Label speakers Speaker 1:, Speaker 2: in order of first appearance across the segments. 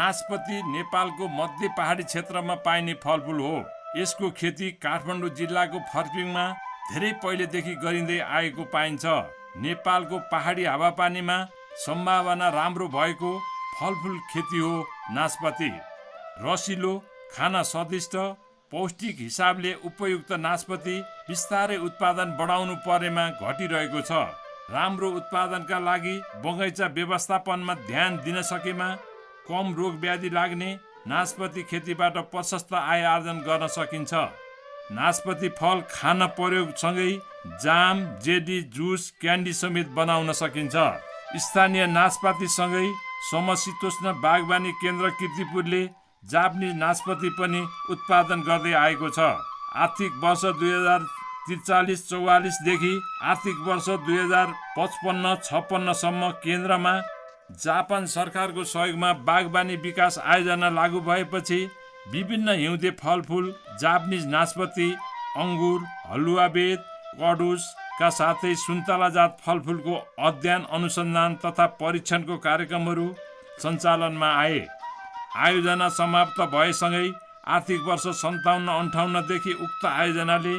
Speaker 1: नास्पति नेपालको मध्य पहाडी क्षेत्रमा पाइने फलफुल हो। यसको खेती काठमाडौँ जिल्लाको फर्पिङमा धेरै पहिलेदेखि गरिँदै आएको पाइन्छ। नेपालको पहाडी हावापानीमा सम्भावना राम्रो भएको फलफुल खेती हो नास्पति। रसिलो, खाना स्वादिष्ट, पौष्टिक हिसाबले उपयुक्त नास्पति बिस्तारै उत्पादन बढाउनु परेमा घटिरहेको छ। राम्रो उत्पादनका लागि बगैँचा व्यवस्थापनमा ध्यान दिन सकेमा कम रोग व्याधि लाग्ने नास्पति खेतीबाट प्रशस्त आय आर्जन गर्न सकिन्छ। नास्पति फल खान प्रयोगसँगै जाम, जेली, जुस, क्यान्डी समेत बनाउन सकिन्छ। स्थानीय नास्पातीसँगै समशीतोष्ण बागवानी केन्द्र कीर्तिपुरले जापानिज नास्पति पनि उत्पादन गर्दै आएको छ। आर्थिक वर्ष 2043-44 देखि आर्थिक वर्ष 2055-56 सम्म केन्द्रमा जापान सरकारको सहयोगमा बागवानी विकास आयोजना लागू भएपछि विभिन्न हिउँदे फलफुल, जापानिज नास्पति, अङ्गुर, हलुवाबेत, कडुसका साथै सुन्तलाजात फलफुलको अध्ययन, अनुसन्धान तथा परीक्षणको कार्यक्रमहरू सञ्चालनमा आए। आयोजना समाप्त भएसँगै आर्थिक वर्ष 57-58 देखि उक्त आयोजनाले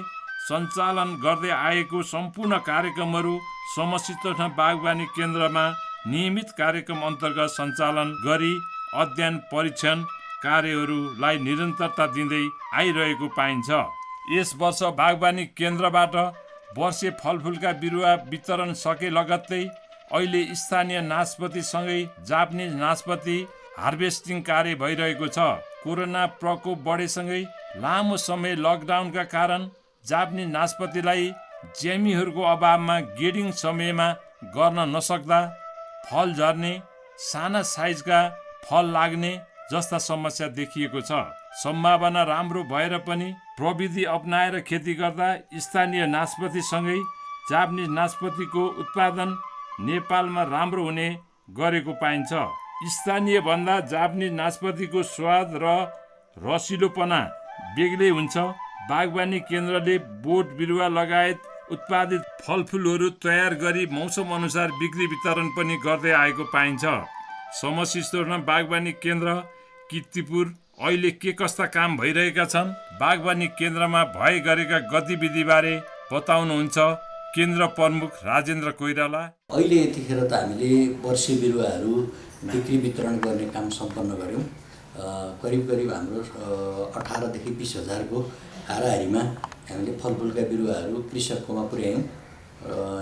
Speaker 1: सञ्चालन गर्दै आएको सम्पूर्ण कार्यक्रमहरू समशीतोष्ण बागवानी केन्द्रमा नियमित कार्यक्रम अन्तर्गत सञ्चालन गरी अध्ययन परीक्षण कार्यहरूलाई निरन्तरता दिँदै आइरहेको पाइन्छ। यस वर्ष बागवानी केन्द्रबाट वर्षे फलफुलका बिरुवा वितरण सके लगत्तै अहिले स्थानीय नास्पतिसँगै जापानिज नास्पति हार्भेस्टिङ कार्य भइरहेको छ। कोरोना प्रकोप बढेसँगै लामो समय लकडाउनका कारण जापानिज नास्पतिलाई ज्यामीहरूको अभावमा गेडिङ समयमा गर्न नसक्दा फल झर्ने, साना साइजका फल लाग्ने जस्ता समस्या देखिएको छ। सम्भावना राम्रो भएर पनि प्रविधि अपनाएर खेती गर्दा स्थानीय नास्पतिसँगै जापानिज नास्पतिको उत्पादन नेपालमा राम्रो हुने गरेको पाइन्छ। स्थानीय भन्दा जापानिज नास्पतिको स्वाद र रसिलोपना बेग्लै हुन्छ। बागवानी केन्द्रले बोट बिरुवा लगायत उत्पादित फलफुलहरू तयार गरी मौसम अनुसार बिक्री वितरण पनि गर्दै आएको पाइन्छ। समशीतोष्ण बागवानी केन्द्र कीर्तिपुर अहिले के कस्ता काम भइरहेका छन्, बागवानी केन्द्रमा भए गरेका गतिविधिबारे बताउनुहुन्छ केन्द्र प्रमुख राजेन्द्र कोइराला।
Speaker 2: अहिले यतिखेर त हामीले वर्षे बिरुवाहरू बिक्री वितरण गर्ने काम सम्पन्न गऱ्यौँ। करिब हाम्रो 18 देखि 20 हजारको हाराहारीमा हामीले फलफुलका बिरुवाहरू कृषककोमा पुर्यायौँ।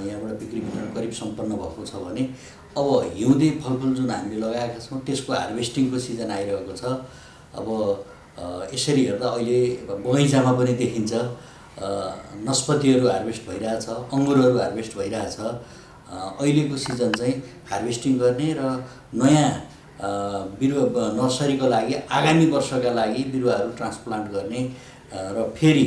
Speaker 2: यहाँबाट बिक्री वितरण करिब सम्पन्न भएको छ भने अब हिउँदे फलफुल जुन हामीले लगाएका छौँ त्यसको हार्भेस्टिङको सिजन आइरहेको छ। अब यसरी हेर्दा अहिले बगैँचामा पनि देखिन्छ नास्पतिहरू हार्भेस्ट भइरहेछ, अङ्गुरहरू हार्भेस्ट भइरहेछ। अहिलेको सिजन चाहिँ हार्भेस्टिङ गर्ने र नयाँ बिरुवा नर्सरीको लागि आगामी वर्षका लागि बिरुवाहरू ट्रान्सप्लान्ट गर्ने र फेरि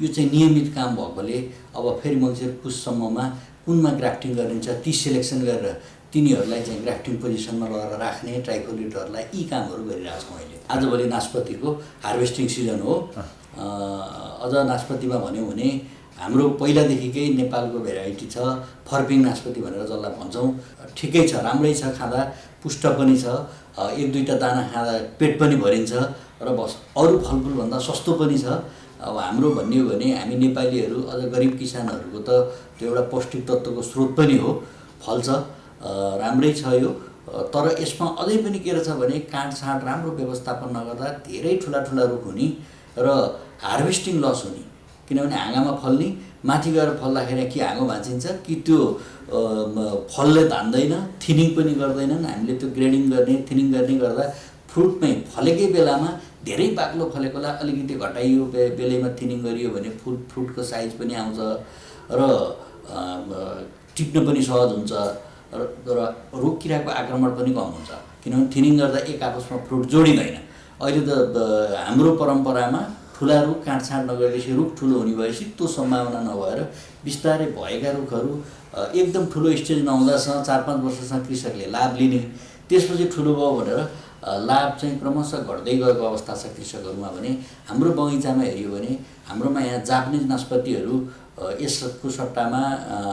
Speaker 2: यो चाहिँ नियमित काम भएकोले अब फेरि मङ्सिर पुससम्ममा कुनमा ग्राफ्टिङ गरिन्छ ती सिलेक्सन गरेर तिनीहरूलाई चाहिँ ग्राफ्टिङ पोजिसनमा लगेर राख्ने ट्राइकोलिटहरूलाई यी कामहरू गरिरहेछौँ अहिले। आजभोलि नास्पतिको हार्भेस्टिङ सिजन हो। अझ नास्पतिमा भन्यौँ भने हाम्रो पहिलादेखिकै नेपालको भेराइटी छ, फर्पिङ नास्पति भनेर जसलाई भन्छौँ। ठिकै छ, राम्रै छ, खाँदा पुष्ट पनि छ, एक दुईवटा दाना खाँदा पेट पनि भरिन्छ र बस अरू फलफुलभन्दा सस्तो पनि छ। अब हाम्रो भन्ने हो भने हामी नेपालीहरू अझ गरिब किसानहरूको त त्यो एउटा पौष्टिक तत्त्वको स्रोत पनि हो। फल छ, राम्रै छ यो। तर यसमा अझै पनि के रहेछ भने काँडसाँड राम्रो व्यवस्थापन नगर्दा धेरै ठुला रुख हुने र हार्भेस्टिङ लस हुने। किनभने हाँगामा फल्ने, माथि गएर फल्दाखेरि कि हाँगो भाँचिन्छ कि त्यो फलले धान्दैन, थिनिङ पनि गर्दैनन्। हामीले त्यो ग्रेडिङ गर्ने, थिनिङ गर्ने गर्दा फ्रुटमै फलेकै बेलामा धेरै बाक्लो फलेकोलाई अलिकति घटाइयो, बेलैमा थिनिङ गरियो भने फ्रुटको साइज पनि आउँछ र टिप्न पनि सहज हुन्छ र रोग किराको आक्रमण पनि कम हुन्छ। किनभने थिनिङ गर्दा एक आपसमा फ्रुट जोडिँदैन। अहिले त हाम्रो परम्परामा ठुला रुख काँडछाँड नगरेपछि रुख ठुलो हुने भएपछि त्यो सम्भावना नभएर बिस्तारै भएका रुखहरू एकदम ठुलो स्टेज नहुँदासम्म 4-5 वर्षसम्म कृषकले लाभ लिने, त्यसपछि ठुलो भयो भनेर लाभ चाहिँ क्रमशः घट्दै गएको अवस्था छ कृषकहरूमा भने हाम्रो बगैँचामा हेऱ्यो भने हाम्रोमा यहाँ जापानिज नास्पतिहरू यसको सट्टामा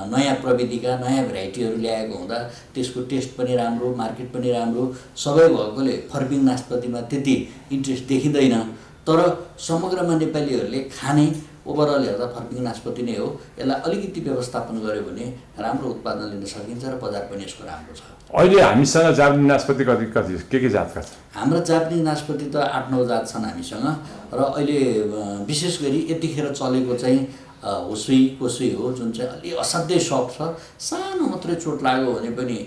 Speaker 2: नयाँ प्रविधिका नयाँ भेराइटीहरू ल्याएको हुँदा त्यसको टेस्ट पनि राम्रो, मार्केट पनि राम्रो सबै भएकोले फर्पिङ नास्पतिमा त्यति इन्ट्रेस्ट देखिँदैन। तर समग्रमा नेपालीहरूले खाने ओभरअल हेर्दा फर्पिङ नास्पति नै हो। यसलाई अलिकति व्यवस्थापन गर्यो भने राम्रो उत्पादन लिन सकिन्छ र बजार पनि यसको राम्रो छ।
Speaker 1: अहिले हामीसँग जापानिज नास्पति कति के जातका छन्?
Speaker 2: हाम्रा जापानिज नास्पति त 8-9 जात छन् हामीसँग र अहिले विशेष गरी यतिखेर चलेको चाहिँ हुसुई कोसुई हो, जुन चाहिँ अलि असाध्यै सफ्ट छ। सानो मात्रै चोट लाग्यो भने पनि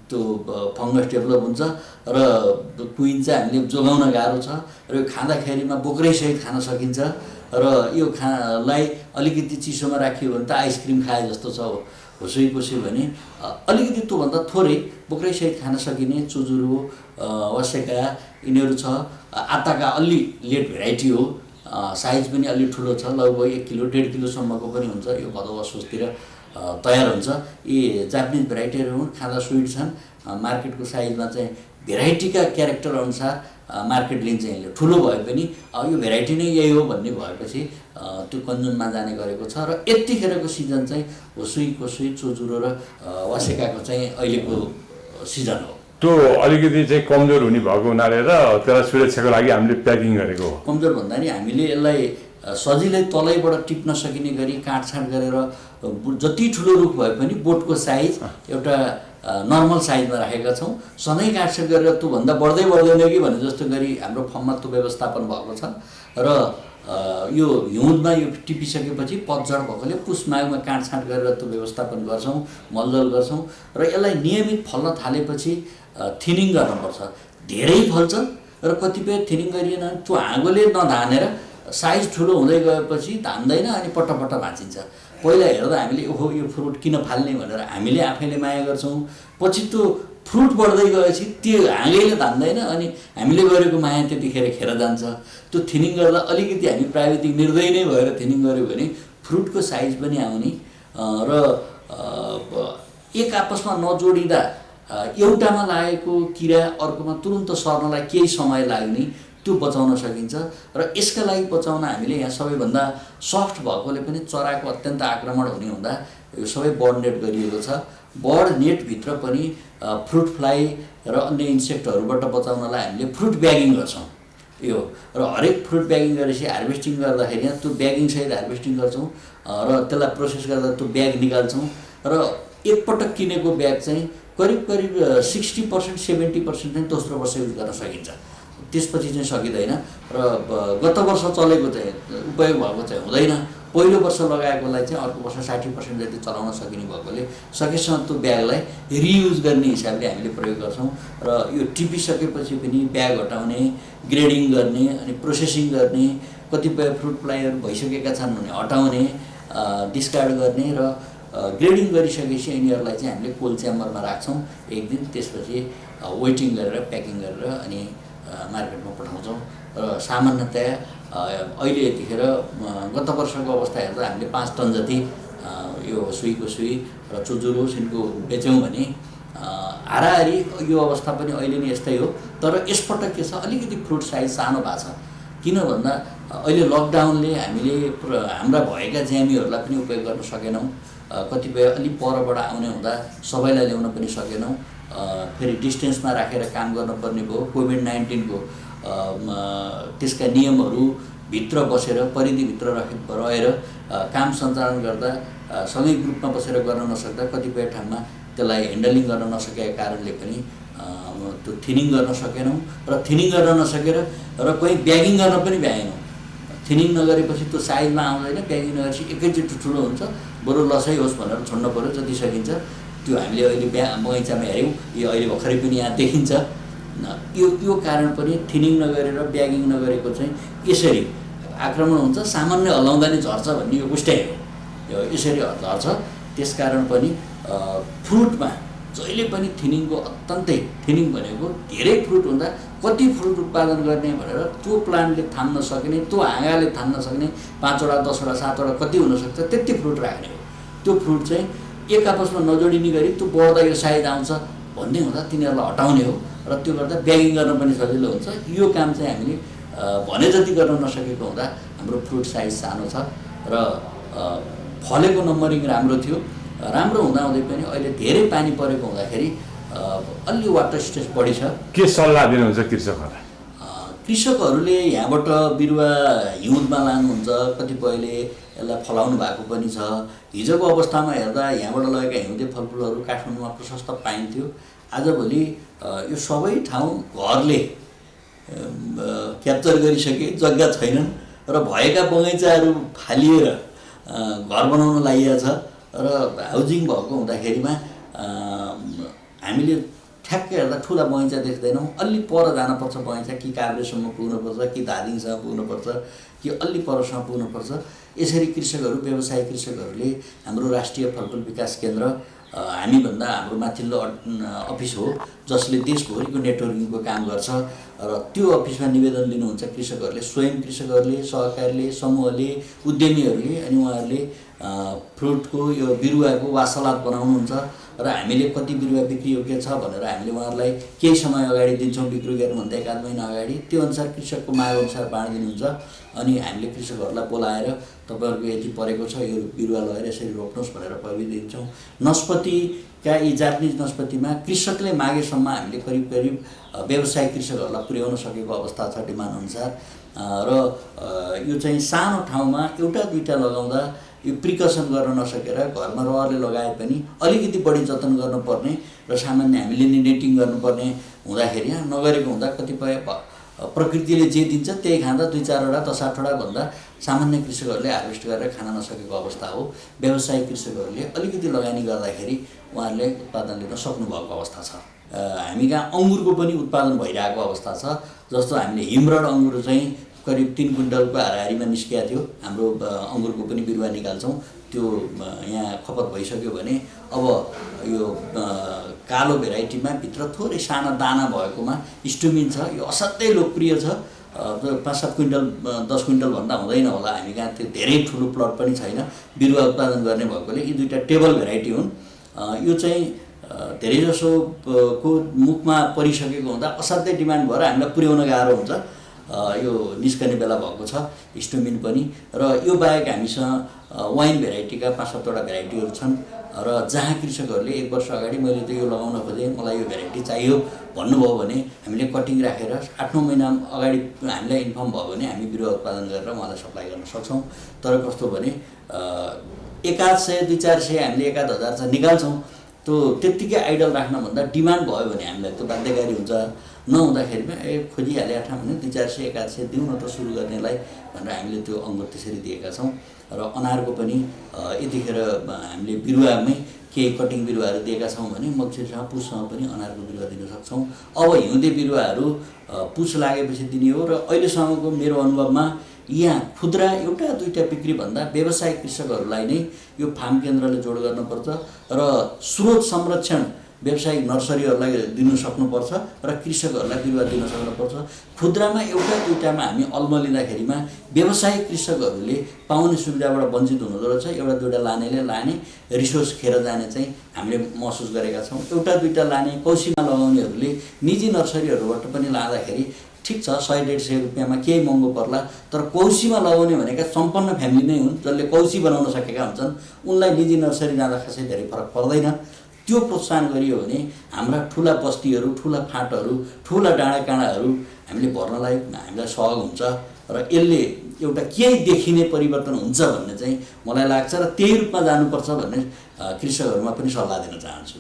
Speaker 2: त्यो फङ्गस डेभलप हुन्छ र क्विन चाहिँ हामीले जोगाउन गाह्रो छ र यो खाँदाखेरिमा बोक्रैसहित खान सकिन्छ र यो लाई अलिकति चिसोमा राखियो भने त आइसक्रिम खाए जस्तो छ। हुसुई कोसुई भने अलिकति त्योभन्दा थोरै बोक्रैसहित खान सकिने चुजुरो वसेका यिनीहरू छ। आताका अलि लेट भेराइटी हो, साइज पनि अलि ठुलो छ, लगभग 1 किलो 1.5 किलोसम्मको पनि हुन्छ। यो भदौ असोजतिर तयार हुन्छ। यी जापानिज भेराइटीहरू हुन्, खाँदा स्विट छन्। मार्केटको साइजमा चाहिँ भेराइटीका क्यारेक्टर अनुसार मार्केट लिन्छ। यसले ठुलो भए पनि यो भेराइटी नै यही हो भन्ने भएपछि त्यो कन्ज्युममा जाने गरेको छ। र यतिखेरको सिजन चाहिँ हुसुई कोसुई चुजुरो र वासेकाको चाहिँ अहिलेको सिजन हो।
Speaker 1: त्यो अलिकति चाहिँ कमजोर हुने भएको हुनाले र त्यसलाई सुरक्षाको लागि हामीले प्याकिङ गरेको हो।
Speaker 2: कमजोर भन्दा नि हामीले यसलाई सजिलै तलैबाट टिप्न सकिने गरी काटछाँट गरेर जति ठुलो रुख भए पनि बोटको साइज एउटा नर्मल साइजमा राखेका छौँ। सधैँ काटछाँट गरेर त्योभन्दा बढ्दै बढ्दैन कि भने जस्तो गरी हाम्रो फर्ममा त्यो व्यवस्थापन भएको छ। र यो हिउँदमा यो टिपिसकेपछि पतझड भएकोले पुस माघमा काटछाँट गरेर त्यो व्यवस्थापन गर्छौँ, मलजल गर्छौँ। र यसलाई नियमित फल्न थालेपछि थिनिङ गर्नुपर्छ। धेरै फल्छ र कतिपय थिनिङ गरिएन त्यो हाँगोले नधानेर साइज ठुलो हुँदै गएपछि धान्दैन अनि पट्टपट्ट भाँचिन्छ। पहिला हेर्दा हामीले ओहो यो फ्रुट किन फाल्ने भनेर हामीले आफैले माया गर्छौँ। पछि त्यो फ्रुट बढ्दै गएपछि त्यो हाँगैले धान्दैन अनि हामीले गरेको माया त्यतिखेर खेर जान्छ। त्यो थिनिङ गर्दा अलिकति हामी प्राविधिक निर्दय नै भएर थिनिङ गऱ्यो भने फ्रुटको साइज पनि आउने र एक आपसमा नजोडिँदा एउटामा लागेको किरा अर्कोमा तुरुन्त सर्नलाई केही समय लाग्ने त्यो बचाउन सकिन्छ। र यसका लागि बचाउन हामीले यहाँ सबैभन्दा सफ्ट भएकोले पनि चराको अत्यन्त आक्रमण हुने हुँदा यो सबै बर्ड नेट गरिएको छ। बर्ड नेटभित्र पनि फ्रुट फ्लाई र अन्य इन्सेक्टहरूबाट बचाउनलाई हामीले फ्रुट ब्यागिङ गर्छौँ। यो र हरेक फ्रुट ब्यागिङ गरेपछि हार्भेस्टिङ गर्दाखेरि यहाँ त्यो ब्यागिङसहित हार्भेस्टिङ गर्छौँ र त्यसलाई प्रोसेस गर्दा त्यो ब्याग निकाल्छौँ। र एकपटक किनेको ब्याग चाहिँ करिब 60% 70% चाहिँ दोस्रो वर्ष युज गर्न सकिन्छ। त्यसपछि चाहिँ सकिँदैन र गत वर्ष चलेको चाहिँ उपयोग भएको चाहिँ हुँदैन। पहिलो वर्ष लगाएकोलाई चाहिँ अर्को वर्ष 60% जति चलाउन सकिने भएकोले सकेसम्म त्यो ब्यागलाई रियुज गर्ने हिसाबले हामीले प्रयोग गर्छौँ। र यो टिपिसकेपछि पनि ब्याग हटाउने, ग्रेडिङ गर्ने अनि प्रोसेसिङ गर्ने, कतिपय फ्रुट फ्लाईहरू भइसकेका छन् भने हटाउने, डिस्कार्ड गर्ने र ग्रेडिङ गरिसकेपछि यिनीहरूलाई चाहिँ हामीले कोल्ड च्याम्बरमा राख्छौँ 1 दिन। त्यसपछि वेटिङ गरेर प्याकिङ गरेर अनि मार्केटमा पठाउँछौँ। र सामान्यतया अहिले यतिखेर गत वर्षको अवस्था हेर्दा हामीले 5 टन जति यो हुसुई कोसुई र चुजुरो सिन्को बेच्यौँ भने हाराहारी यो अवस्था पनि अहिले नै यस्तै हो। तर यसपटक के छ, अलिकति फ्रुट साइज सानो भएको छ। किन भन्दा अहिले लकडाउनले हामीले हाम्रा भएका ज्यामीहरूलाई पनि उपयोग गर्न सकेनौँ। कतिपय अलिक परबाट आउने हुँदा सबैलाई ल्याउन पनि सकेनौँ। फेरि डिस्टेन्समा राखेर काम गर्नुपर्ने भयो। कोभिड-19 को त्यसका नियमहरू भित्र बसेर परिधिभित्र रहेर काम सञ्चालन गर्दा सँगै ग्रुपमा बसेर गर्न नसक्दा कतिपय ठाउँमा त्यसलाई ह्यान्डलिङ गर्न नसकेका कारणले पनि त्यो थिनिङ गर्न सकेनौँ। र थिनिङ गर्न नसकेर र कोही ब्यागिङ गर्न पनि भ्याएनौँ। थिनिङ नगरेपछि त्यो साइजमा आउँदैन, ब्यागिङ नगरेपछि एकैचोटि ठुलो हुन्छ। बरु लसै होस् भनेर छोड्नु पऱ्यो जति सकिन्छ। त्यो हामीले अहिले बगैँचामा हेऱ्यौँ, यो अहिले भर्खरै पनि यहाँ देखिन्छ। यो कारण पनि थिनिङ नगरेर ब्यागिङ नगरेको चाहिँ यसरी आक्रमण हुन्छ। सामान्य हल्लाउँदा नि झर्छ भन्ने यो उस्तै हो, यो यसरी झर्छ। त्यसकारण पनि फ्रुटमा जहिले पनि थिनिङको अत्यन्तै, थिनिङ भनेको धेरै फ्रुट हुँदा कति फ्रुट उत्पादन गर्ने भनेर त्यो प्लान्टले थाम्न सक्ने, त्यो हाँगाले थाम्न सक्ने 5 वटा 10 वटा 7 वटा कति हुनसक्छ त्यति फ्रुट राख्ने हो। त्यो फ्रुट चाहिँ एक आपसमा नजोडिने गरी त्यो बढ्दा यो साइज आउँछ भन्ने हुँदा तिनीहरूलाई हटाउने हो। र त्यो गर्दा ब्यागिङ गर्न पनि सजिलो हुन्छ। यो काम चाहिँ हामीले भने जति गर्न नसकेको हुँदा हाम्रो फ्रुट साइज सानो छ र फलेको नम्बरिङ राम्रो थियो। राम्रो हुँदाहुँदै पनि अहिले धेरै पानी परेको हुँदाखेरि अलि वाटर स्ट्रेस बढी छ।
Speaker 1: के सल्लाह दिनुहुन्छ कृषकहरूलाई?
Speaker 2: कृषकहरूले यहाँबाट बिरुवा हिउँदमा लानुहुन्छ, कतिपयले यसलाई फलाउनु भएको पनि छ। हिजोको अवस्थामा हेर्दा यहाँबाट लगेका हिउँदे फलफुलहरू काठमाडौँमा प्रशस्त पाइन्थ्यो। आजभोलि यो सबै ठाउँ घरले क्याप्चर गरिसके, जग्गा छैनन् र भएका बगैँचाहरू फालिएर घर बनाउन लागिएको छ र हाउजिङ भएको हुँदाखेरिमा हामीले ठ्याक्कै हेर्दा ठुला बगैँचा देख्दैनौँ। अलि पर जानुपर्छ बगैँचा, कि काभ्रेसम्म पुग्नुपर्छ, कि धादिङसम्म पुग्नुपर्छ, कि अलि परसम्म पुग्नुपर्छ। यसरी कृषकहरू, व्यवसायिक कृषकहरूले हाम्रो राष्ट्रिय फलफुल विकास केन्द्र हामीभन्दा हाम्रो माथिल्लो अफिस हो जसले देशभरिको नेटवर्किङको काम गर्छ र त्यो अफिसमा निवेदन दिनुहुन्छ कृषकहरूले, स्वयं कृषकहरूले, सहकारीले, समूहले, उद्यमीहरूले। अनि उहाँहरूले फ्रुटको यो बिरुवाको वासलात बनाउनुहुन्छ र हामीले कति बिरुवा बिक्री योग्य छ भनेर हामीले उहाँहरूलाई केही समय अगाडि दिन्छौँ, बिक्री गर्नुभन्दा 1-आध महिना अगाडि। त्यो अनुसार कृषकको माग अनुसार बाँडिदिनुहुन्छ। अनि हामीले कृषकहरूलाई बोलाएर तपाईँहरूको यति परेको छ, यो बिरुवा लगेर यसरी रोप्नुहोस् भनेर प्रविधिदिन्छौँ। नास्पतिका यी जापानिज नास्पतिमा कृषकले मागेसम्म हामीले करिब करिब व्यावसायिक कृषकहरूलाई पुर्याउन सकेको अवस्था छ डिमान्ड अनुसार। र यो चाहिँ सानो ठाउँमा एउटा दुईटा लगाउँदा यो प्रिकसन गर्न नसकेर घरमा रहरले लगाए पनि अलिकति बढी जतन गर्नुपर्ने र सामान्य हामीले नै नेटिङ गर्नुपर्ने हुँदाखेरि यहाँ नगरेको हुँदा कतिपय प्रकृतिले जे दिन्छ त्यही खाँदा 2-4वटा 10-8वटा भन्दा सामान्य कृषकहरूले हार्भेस्ट गरेर खान नसकेको अवस्था हो। व्यावसायिक कृषकहरूले अलिकति लगानी गर्दाखेरि उहाँहरूले उत्पादन लिन सक्नुभएको अवस्था छ। हामी कहाँ अङ्गुरको पनि उत्पादन भइरहेको अवस्था छ। जस्तो हामीले हिमरड अङ्गुर चाहिँ करिब 3 क्विन्टलको हाराहारीमा निस्किएको थियो। हाम्रो अङ्गुरको पनि बिरुवा निकाल्छौँ, त्यो यहाँ खपत भइसक्यो भने अब यो कालो भेराइटीमा भित्र थोरै साना दाना भएकोमा स्टुमिन छ। यो असाध्यै लोकप्रिय छ। 5-7 क्विन्टल 10 क्विन्टल भन्दा हुँदैन होला। हामी कहाँ त्यो धेरै ठुलो प्लट पनि छैन बिरुवा उत्पादन गर्ने भएकोले। यी दुईवटा टेबल भेराइटी हुन्। यो चाहिँ धेरैजसो को मुखमा परिसकेको हुँदा असाध्यै डिमान्ड भएर हामीलाई पुर्याउन गाह्रो हुन्छ। यो निस्कने बेला भएको छ स्टुमिन पनि। र यो बाहेक हामीसँग वाइन भेराइटीका 5-7वटा भेराइटीहरू छन् र जहाँ कृषकहरूले 1 वर्ष अगाडि मैले त यो लगाउन खोजेँ, मलाई यो भेराइटी चाहियो भन्नुभयो भने हामीले कटिङ राखेर 8-9 महिना अगाडि हामीलाई इन्फर्म भयो भने हामी बिरुवा उत्पादन गरेर उहाँलाई सप्लाई गर्न सक्छौँ। तर कस्तो भने 1-800 2-400 हामीले 1-1000 चाहिँ निकाल्छौँ। त्यो त्यत्तिकै आइडल राख्नभन्दा डिमान्ड भयो भने हामीलाई त्यो बाध्यकारी हुन्छ। नहुँदाखेरिमा खोजिहाले आठमा भने 2-400 1-800 दिउँ न त सुरु गर्नेलाई भनेर हामीले त्यो अङ्गुर त्यसरी दिएका छौँ। र अनारको पनि यतिखेर हामीले बिरुवामै केही कटिङ बिरुवाहरू दिएका छौँ भने मक्सिरसँग पुससँग पनि अनारको बिरुवा दिन सक्छौँ। अब हिउँदे बिरुवाहरू पुस लागेपछि दिने हो। र अहिलेसम्मको मेरो अनुभवमा यहाँ खुद्रा 1-2टा बिक्री भन्दा व्यावसायिक कृषकहरूलाई नै यो फार्म केन्द्रले जोड गर्नुपर्छ र स्रोत संरक्षण व्यावसायिक नर्सरीहरूलाई दिन सक्नुपर्छ र कृषकहरूलाई बिरुवा दिन सक्नुपर्छ। खुद्रामा 1-2टामा हामी अल्मलिँदाखेरिमा व्यावसायिक कृषकहरूले पाउने सुविधाबाट वञ्चित हुँदो रहेछ। 1-2टा लानेले लाने रिसोर्स खेर जाने चाहिँ हामीले महसुस गरेका छौँ। 1-2टा लाने कौशीमा लगाउनेहरूले निजी नर्सरीहरूबाट पनि लाँदाखेरि ठिक छ 100-150 रुपियाँमा केही महँगो पर्ला। तर कौशीमा लगाउने भनेका सम्पन्न फ्यामिली नै हुन् जसले कौशी बनाउन सकेका हुन्छन्। उनलाई निजी नर्सरी जाँदा खासै धेरै फरक पर्दैन। त्यो प्रोत्साहन गरियो भने हाम्रा ठुला बस्तीहरू, ठुला फाँटहरू, ठुला डाँडाकाँडाहरू हामीले भर्नलाई हामीलाई सहयोग हुन्छ र यसले एउटा केही देखिने परिवर्तन हुन्छ भन्ने चाहिँ मलाई लाग्छ र त्यही रूपमा जानुपर्छ भन्ने कृषकहरूमा पनि सल्लाह दिन चाहन्छु।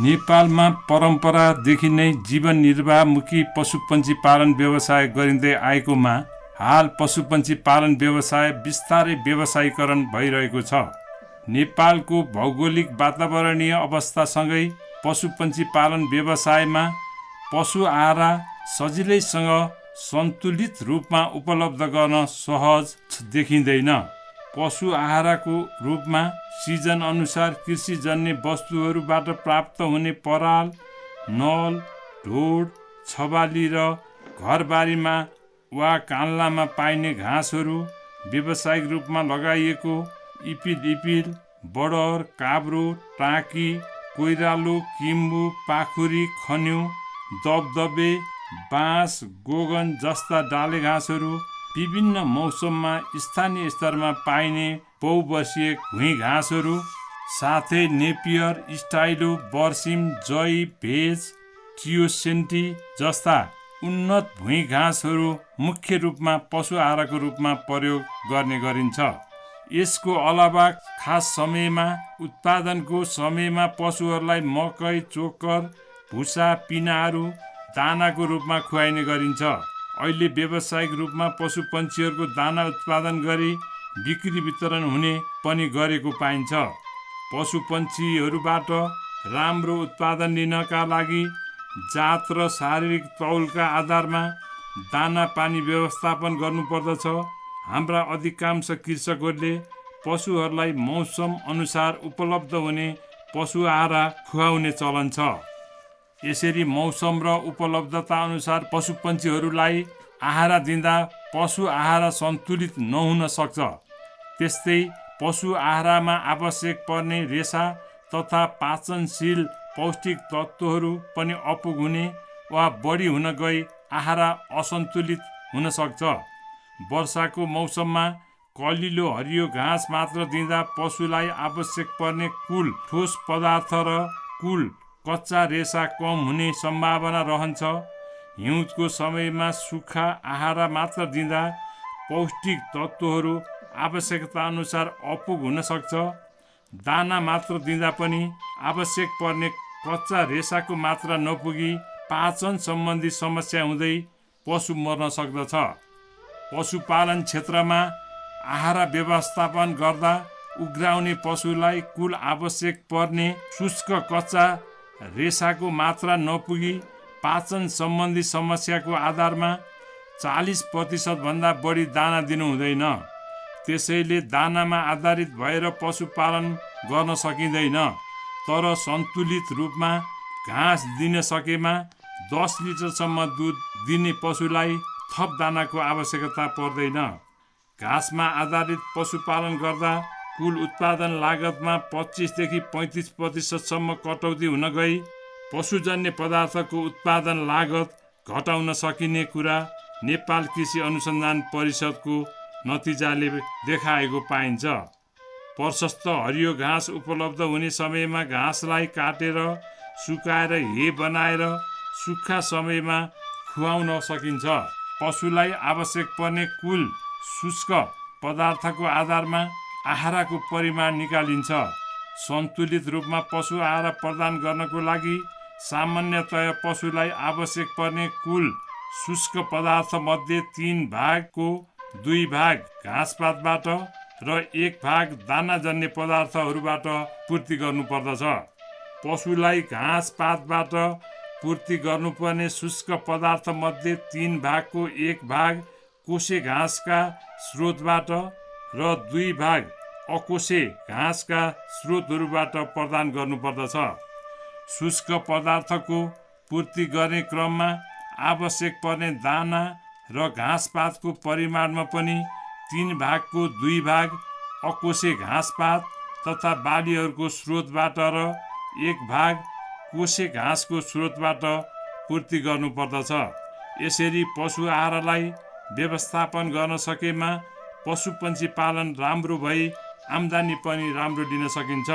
Speaker 1: नेपालमा परम्परादेखि नै जीवन निर्वाहमुखी पशुपन्छी पालन व्यवसाय गरिँदै आएकोमा हाल पशुपन्छी पालन व्यवसाय बिस्तारै व्यवसायीकरण भइरहेको छ। नेपालको भौगोलिक वातावरणीय अवस्थासँगै पशुपन्छी पालन व्यवसायमा पशु आहारा सजिलैसँग सन्तुलित रूपमा उपलब्ध गर्न सहज देखिँदैन। पशु आहाराको रूपमा सिजन अनुसार कृषिजन्य वस्तुहरूबाट प्राप्त हुने पराल, नल, ढोड, छबाली र घरबारीमा वा कान्लामा पाइने घाँसहरू व्यावसायिक रूपमा लगाइएको इपिल, बडर, काब्रो, टाँकी, कोइरालो, किम्बु, पाखुरी, खन्यु, दबदबे, बाँस, गोगन जस्ता डाले घाँसहरू, विभिन्न मौसममा स्थानीय स्तरमा पाइने बहुवर्षीय भुइँ घाँसहरू, साथै नेपियर, स्टाइलो, बर्सिम, जई, भेज, टियोसेन्टी जस्ता उन्नत भुइँ घाँसहरू मुख्य रूपमा पशु आहारको रूपमा प्रयोग गर्ने गरिन्छ। यसको अलावा खास समयमा उत्पादनको समयमा पशुहरूलाई मकै, चोकर, भुसा, पिनाहरू दानाको रूपमा खुवाइने गरिन्छ। अहिले व्यावसायिक रूपमा पशुपन्छीहरूको दाना उत्पादन गरी बिक्री वितरण हुने पनि गरेको पाइन्छ। पशुपन्छीहरूबाट राम्रो उत्पादन लिनका लागि जात र शारीरिक तौलका आधारमा दाना पानी व्यवस्थापन गर्नुपर्दछ। हाम्रा अधिकांश कृषकहरूले पशुहरूलाई मौसम अनुसार उपलब्ध हुने पशु आहार खुवाउने चलन छ। यसरी मौसम र उपलब्धता अनुसार पशुपन्छीहरूलाई आहार दिँदा पशु आहार सन्तुलित नहुन सक्छ। त्यस्तै पशु आहारमा आवश्यक पर्ने रेसा तथा पाचनशील पौष्टिक तत्त्वहरू पनि अपुग हुने वा बढी हुन गई आहार असन्तुलित हुन सक्छ। वर्षाको मौसममा कलिलो हरियो घाँस मात्र दिँदा पशुलाई आवश्यक पर्ने कुल ठोस पदार्थ र कुल कच्चा रेसा कम हुने सम्भावना रहन्छ। हिउँदको समयमा सुक्खा आहार मात्र दिँदा पौष्टिक तत्त्वहरू आवश्यकता अनुसार अपुग हुन सक्छ। दाना मात्र दिँदा पनि आवश्यक पर्ने कच्चा रेसाको मात्रा नपुगी पाचन सम्बन्धी समस्या हुँदै पशु मर्न सक्दछ। पशुपालन क्षेत्रमा आहार व्यवस्थापन गर्दा उघ्राउने पशुलाई कुल आवश्यक पर्ने शुष्क कच्चा रेसाको मात्रा नपुगी पाचन सम्बन्धी समस्याको आधारमा 40% भन्दा बढी दाना दिनु हुँदैन। त्यसैले दानामा आधारित भएर पशुपालन गर्न सकिँदैन। तर सन्तुलित रूपमा घाँस दिन सकेमा 10 लिटरसम्म दुध दिने पशुलाई थप दानाको आवश्यकता पर्दैन। घाँसमा आधारित पशुपालन गर्दा कुल उत्पादन लागतमा 25 देखि 35% कटौती हुन गई पशुजन्य पदार्थको उत्पादन लागत घटाउन सकिने कुरा नेपाल कृषि अनुसन्धान परिषदको नतिजाले देखाएको पाइन्छ। प्रशस्त हरियो घाँस उपलब्ध हुने समयमा घाँसलाई काटेर सुकाएर हे बनाएर सुक्खा समयमा खुवाउन सकिन्छ। पशुलाई आवश्यक पर्ने कुल शुष्क पदार्थको आधारमा आहारको परिमाण निकालिन्छ। सन्तुलित रूपमा पशु आहार प्रदान गर्नको लागि सामान्यतया पशुलाई आवश्यक पर्ने कुल शुष्क पदार्थ मध्ये 3 भागको 2 भाग घाँसपातबाट र 1 भाग दानाजन्य पदार्थहरूबाट पूर्ति गर्नुपर्दछ। पशुलाई घाँसपातबाट पूर्ति गर्नुपर्ने शुष्क पदार्थ मध्ये 3 भागको 1 भाग कोसे घाँसका स्रोतबाट र 2 भाग अकोसे घाँसका स्रोतहरूबाट प्रदान गर्नुपर्दछ। शुष्क पदार्थको पूर्ति गर्ने क्रममा आवश्यक पर्ने दाना र घाँसपातको परिमाणमा पनि 3 भागको 2 भाग अकोसे घाँसपात तथा बालीहरूको स्रोतबाट र 1 भाग कोसे घाँसको स्रोतबाट पूर्ति गर्नुपर्दछ। यसरी पशु आहारलाई व्यवस्थापन गर्न सकेमा पशुपन्छी पालन राम्रो भई आम्दानी पनि राम्रो दिन सकिन्छ।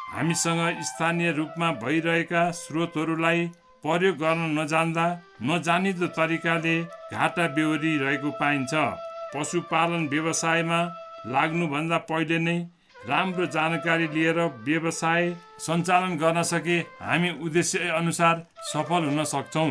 Speaker 1: हामीसँग स्थानीय रूपमा भइरहेका स्रोतहरूलाई प्रयोग गर्न नजान्दा नजानिदो तरिकाले घाटा बेहोरिरहेको पाइन्छ। पशुपालन व्यवसायमा लाग्नुभन्दा पहिले नै राम्रो जानकारी लिएर व्यवसाय सञ्चालन गर्न सके हामी उद्देश्य अनुसार सफल हुन सक्छौँ।